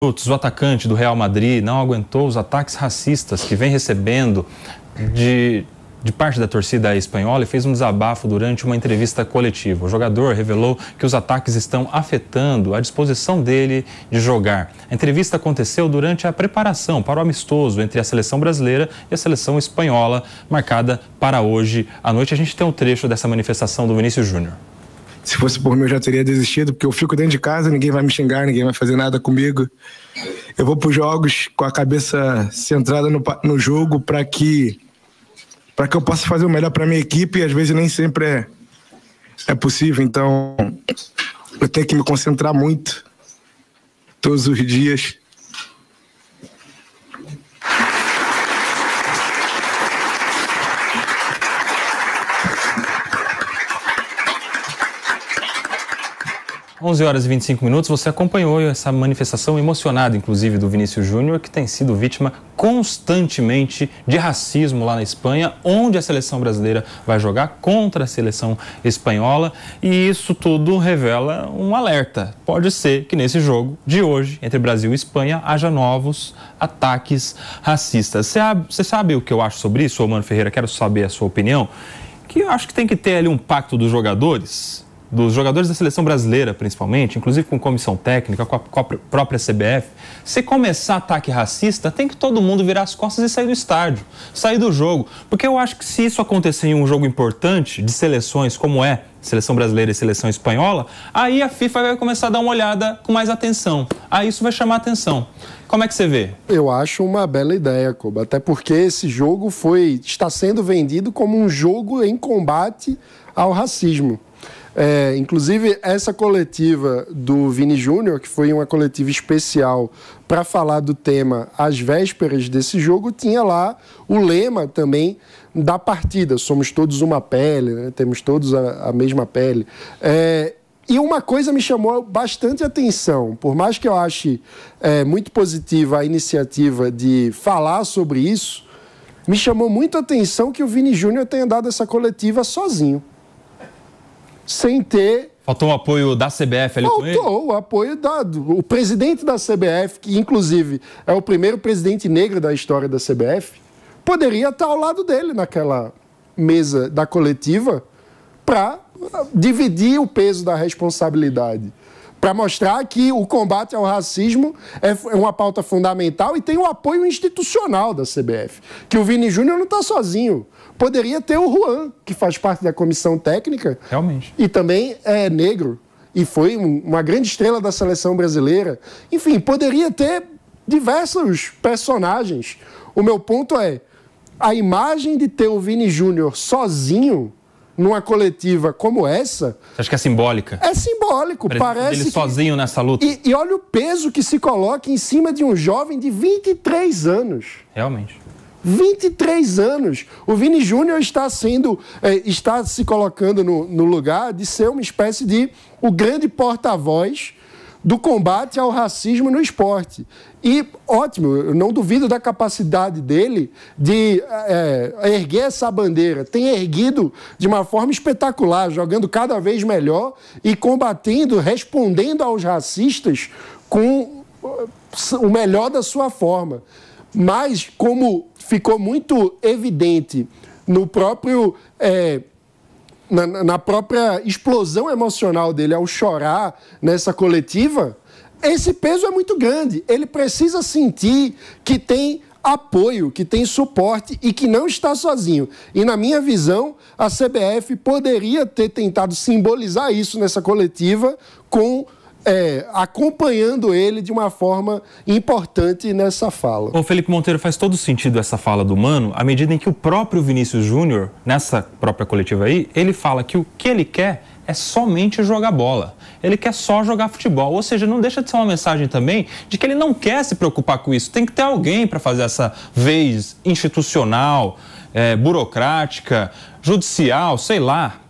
O atacante do Real Madrid não aguentou os ataques racistas que vem recebendo de parte da torcida espanhola e fez um desabafo durante uma entrevista coletiva. O jogador revelou que os ataques estão afetando a disposição dele de jogar. A entrevista aconteceu durante a preparação para o amistoso entre a seleção brasileira e a seleção espanhola, marcada para hoje à noite. A gente tem um trecho dessa manifestação do Vinícius Júnior. Se fosse por mim, eu já teria desistido, porque eu fico dentro de casa, ninguém vai me xingar, ninguém vai fazer nada comigo. Eu vou para os jogos com a cabeça centrada no jogo para que eu possa fazer o melhor para minha equipe, e às vezes nem sempre é possível. Então, eu tenho que me concentrar muito, todos os dias. Às 11h25, você acompanhou essa manifestação emocionada, inclusive, do Vinícius Júnior, que tem sido vítima constantemente de racismo lá na Espanha, onde a seleção brasileira vai jogar contra a seleção espanhola, e isso tudo revela um alerta. Pode ser que nesse jogo de hoje, entre Brasil e Espanha, haja novos ataques racistas. Você sabe o que eu acho sobre isso, Mano Ferreira? Quero saber a sua opinião. Que eu acho que tem que ter ali um pacto dos jogadores da seleção brasileira, principalmente, inclusive com comissão técnica, com a própria CBF. Se começar ataque racista, tem que todo mundo virar as costas e sair do estádio, sair do jogo. Porque eu acho que se isso acontecer em um jogo importante de seleções como é seleção brasileira e seleção espanhola, aí a FIFA vai começar a dar uma olhada com mais atenção. Aí isso vai chamar atenção. Como é que você vê? Eu acho uma bela ideia, Koba, até porque esse jogo está sendo vendido como um jogo em combate ao racismo. Inclusive, essa coletiva do Vini Júnior, que foi uma coletiva especial para falar do tema às vésperas desse jogo, tinha lá o lema também da partida: somos todos uma pele, né? Temos todos a mesma pele. E uma coisa me chamou bastante atenção, por mais que eu ache muito positiva a iniciativa de falar sobre isso, me chamou muito a atenção que o Vini Júnior tenha dado essa coletiva sozinho. Sem ter... Faltou o apoio da CBF ali com ele? Faltou o apoio do presidente da CBF, que inclusive é o primeiro presidente negro da história da CBF, poderia estar ao lado dele naquela mesa da coletiva para dividir o peso da responsabilidade, para mostrar que o combate ao racismo é uma pauta fundamental e tem o apoio institucional da CBF, que o Vini Júnior não está sozinho. Poderia ter o Juan, que faz parte da comissão técnica. Realmente. E também é negro. E foi uma grande estrela da seleção brasileira. Enfim, poderia ter diversos personagens. O meu ponto é, a imagem de ter o Vini Júnior sozinho numa coletiva como essa... Você acha que é simbólica? É simbólico. Parece ele sozinho nessa luta. E olha o peso que se coloca em cima de um jovem de 23 anos. Realmente. 23 anos. O Vini Júnior está se colocando no lugar de ser uma espécie de o grande porta-voz do combate ao racismo no esporte. E, ótimo, eu não duvido da capacidade dele de erguer essa bandeira. Tem erguido de uma forma espetacular, jogando cada vez melhor e combatendo, respondendo aos racistas com o melhor da sua forma. Mas, como ficou muito evidente no próprio, na própria explosão emocional dele ao chorar nessa coletiva, esse peso é muito grande. Ele precisa sentir que tem apoio, que tem suporte e que não está sozinho. E, na minha visão, a CBF poderia ter tentado simbolizar isso nessa coletiva acompanhando ele de uma forma importante nessa fala. Ô Felipe Monteiro, faz todo sentido essa fala do Mano, à medida em que o próprio Vinícius Júnior, nessa própria coletiva aí, ele fala que o que ele quer é somente jogar bola. Ele quer só jogar futebol. Ou seja, não deixa de ser uma mensagem também de que ele não quer se preocupar com isso. Tem que ter alguém para fazer essa vez institucional, burocrática, judicial, sei lá,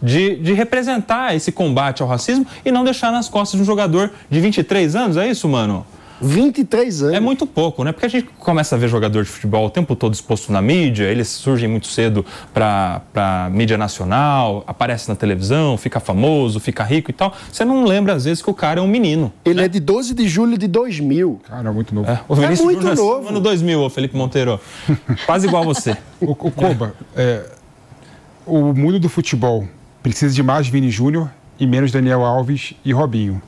de representar esse combate ao racismo e não deixar nas costas de um jogador de 23 anos, é isso, Mano? 23 anos. É muito pouco, né? Porque a gente começa a ver jogador de futebol o tempo todo exposto na mídia, eles surgem muito cedo para mídia nacional, aparece na televisão, fica famoso, fica rico e tal. Você não lembra, às vezes, que o cara é um menino. Ele é de 12 de julho de 2000. Cara, é muito novo. O Vinícius muito Júnior novo. No ano 2000, ô Felipe Monteiro. Quase igual a você. O Koba, o mundo do futebol precisa de mais Vini Júnior e menos Daniel Alves e Robinho.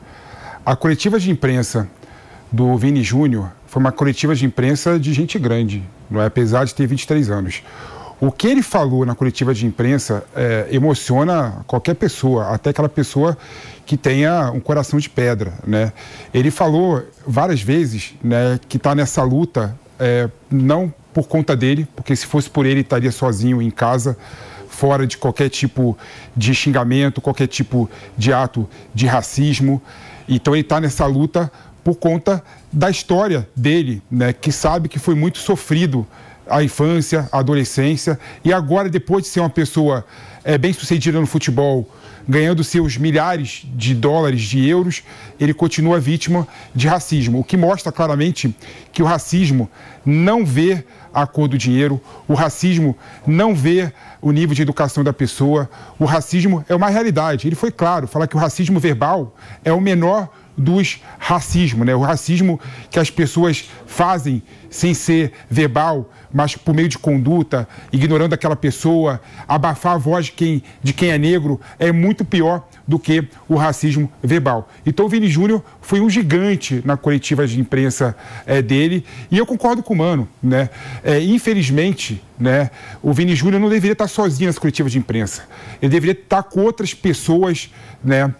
A coletiva de imprensa do Vini Júnior foi uma coletiva de imprensa de gente grande, não é? Apesar de ter 23 anos. O que ele falou na coletiva de imprensa emociona qualquer pessoa, até aquela pessoa que tenha um coração de pedra, né? Ele falou várias vezes, né, que está nessa luta não por conta dele, porque se fosse por ele estaria sozinho em casa, fora de qualquer tipo de xingamento, qualquer tipo de ato de racismo. Então ele está nessa luta por conta da história dele, né, que sabe que foi muito sofrido a infância, a adolescência, e agora, depois de ser uma pessoa bem-sucedida no futebol, ganhando seus milhares de dólares, de euros, ele continua vítima de racismo, o que mostra claramente que o racismo não vê a cor do dinheiro, o racismo não vê o nível de educação da pessoa, o racismo é uma realidade. Ele foi claro, falar que o racismo verbal é o menor dos racismos, né? O racismo que as pessoas fazem sem ser verbal, mas por meio de conduta, ignorando aquela pessoa, abafar a voz de quem é negro, é muito pior do que o racismo verbal. Então o Vini Júnior foi um gigante na coletiva de imprensa dele, e eu concordo com o Mano, né? Infelizmente, né, o Vini Júnior não deveria estar sozinho nessa coletiva de imprensa. Ele deveria estar com outras pessoas, né,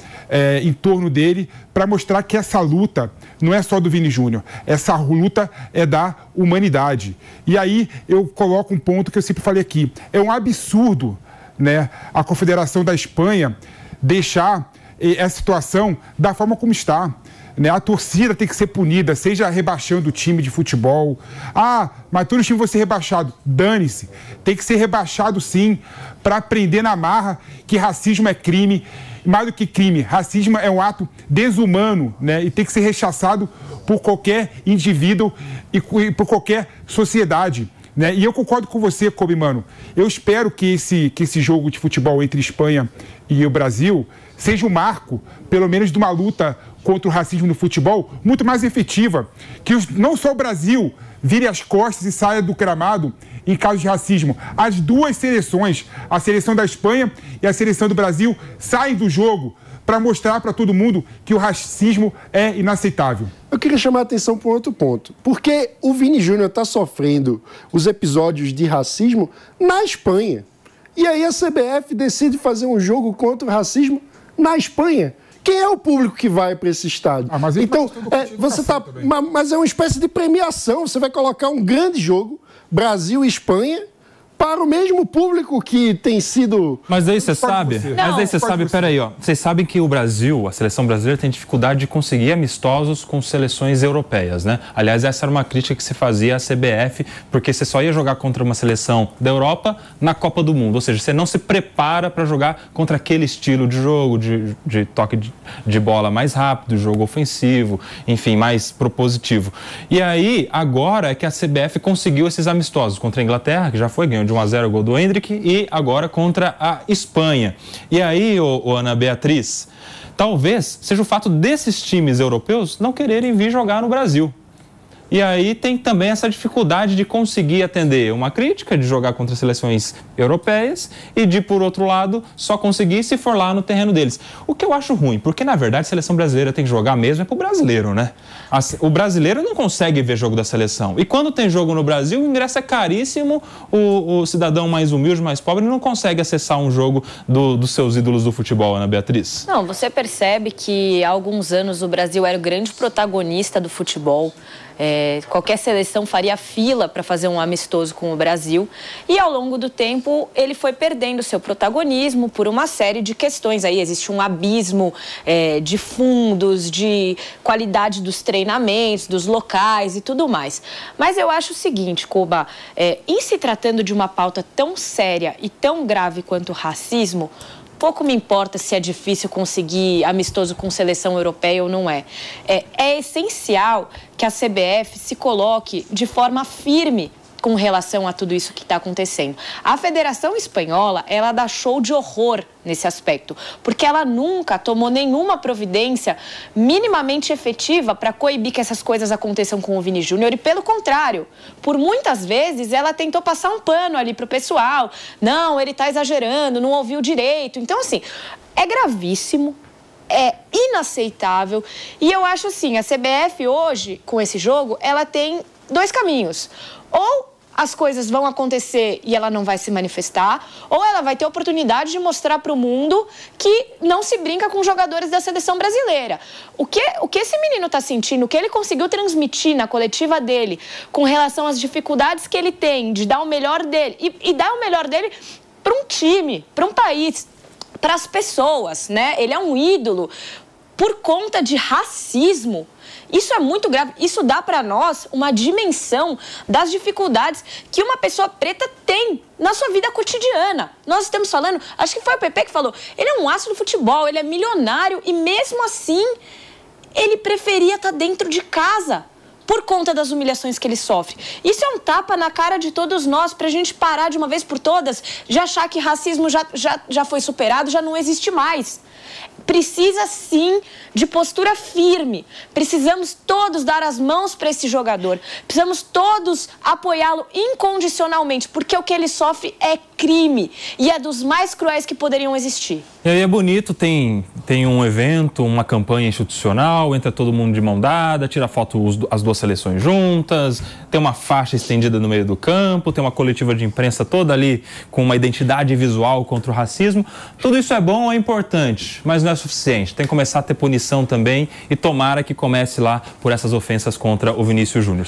em torno dele, para mostrar que essa luta não é só do Vini Júnior, essa luta é da humanidade. E aí eu coloco um ponto que eu sempre falei aqui, é um absurdo, né, a Confederação da Espanha deixar essa situação da forma como está. Né? A torcida tem que ser punida, seja rebaixando o time de futebol. Ah, mas todo time vai ser rebaixado. Dane-se. Tem que ser rebaixado, sim, para aprender na marra que racismo é crime. Mais do que crime, racismo é um ato desumano, né? E tem que ser rechaçado por qualquer indivíduo e por qualquer sociedade. Né? E eu concordo com você, Kobe, mano. Eu espero que esse jogo de futebol entre Espanha e o Brasil seja um marco, pelo menos, de uma luta contra o racismo no futebol muito mais efetiva. Que não só o Brasil vire as costas e saia do gramado em caso de racismo. As duas seleções, a seleção da Espanha e a seleção do Brasil, saem do jogo para mostrar para todo mundo que o racismo é inaceitável. Eu queria chamar a atenção para um outro ponto. Porque o Vini Júnior está sofrendo os episódios de racismo na Espanha. E aí a CBF decide fazer um jogo contra o racismo na Espanha. Quem é o público que vai para esse estádio? Mas então, mas é uma espécie de premiação. Você vai colocar um grande jogo, Brasil e Espanha, para o mesmo público que tem sido... Mas aí você sabe, peraí, ó. Vocês sabem que o Brasil, a seleção brasileira, tem dificuldade de conseguir amistosos com seleções europeias, né? Aliás, essa era uma crítica que se fazia à CBF, porque você só ia jogar contra uma seleção da Europa na Copa do Mundo. Ou seja, você não se prepara para jogar contra aquele estilo de jogo, de toque de bola mais rápido, jogo ofensivo, enfim, mais propositivo. E aí, agora é que a CBF conseguiu esses amistosos contra a Inglaterra, que já foi, ganhou de 1-0 o gol do Endrick, e agora contra a Espanha. E aí, Ana Beatriz, talvez seja o fato desses times europeus não quererem vir jogar no Brasil. E aí tem também essa dificuldade de conseguir atender uma crítica, de jogar contra seleções europeias e de, por outro lado, só conseguir se for lá no terreno deles. O que eu acho ruim, porque na verdade a seleção brasileira tem que jogar mesmo pro brasileiro, né? O brasileiro não consegue ver jogo da seleção. E quando tem jogo no Brasil, o ingresso é caríssimo, o cidadão mais humilde, mais pobre, não consegue acessar um jogo dos seus ídolos do futebol, Ana Beatriz. Não, você percebe que há alguns anos o Brasil era o grande protagonista do futebol. Qualquer seleção faria fila para fazer um amistoso com o Brasil, e ao longo do tempo ele foi perdendo seu protagonismo por uma série de questões. Aí existe um abismo de fundos, de qualidade dos treinamentos, dos locais e tudo mais. Mas eu acho o seguinte, Koba, em se tratando de uma pauta tão séria e tão grave quanto o racismo, pouco me importa se é difícil conseguir amistoso com seleção europeia ou não é. É essencial que a CBF se coloque de forma firme com relação a tudo isso que está acontecendo. A Federação Espanhola, ela dá show de horror nesse aspecto, porque ela nunca tomou nenhuma providência minimamente efetiva para coibir que essas coisas aconteçam com o Vini Júnior e, pelo contrário, por muitas vezes ela tentou passar um pano ali para o pessoal. Não, ele está exagerando, não ouviu direito. Então, assim, é gravíssimo, é inaceitável e eu acho assim, a CBF hoje, com esse jogo, ela tem dois caminhos. Ou as coisas vão acontecer e ela não vai se manifestar, ou ela vai ter a oportunidade de mostrar para o mundo que não se brinca com jogadores da seleção brasileira. O que esse menino está sentindo, o que ele conseguiu transmitir na coletiva dele com relação às dificuldades que ele tem de dar o melhor dele e dar o melhor dele para um time, para um país, para as pessoas, né? Ele é um ídolo por conta de racismo. Isso é muito grave. Isso dá para nós uma dimensão das dificuldades que uma pessoa preta tem na sua vida cotidiana. Nós estamos falando, acho que foi o Pepe que falou, ele é um astro do futebol, ele é milionário e mesmo assim ele preferia estar dentro de casa por conta das humilhações que ele sofre. Isso é um tapa na cara de todos nós, pra gente parar de uma vez por todas de achar que racismo já foi superado, já não existe mais. Precisa sim de postura firme. Precisamos todos dar as mãos para esse jogador. Precisamos todos apoiá-lo incondicionalmente, porque o que ele sofre é crime e é dos mais cruéis que poderiam existir. E aí é bonito, tem um evento, uma campanha institucional, entra todo mundo de mão dada, tira foto as duas seleções juntas, tem uma faixa estendida no meio do campo, tem uma coletiva de imprensa toda ali com uma identidade visual contra o racismo. Tudo isso é bom, é importante, mas não é suficiente. Tem que começar a ter punição também e tomara que comece lá por essas ofensas contra o Vinícius Júnior.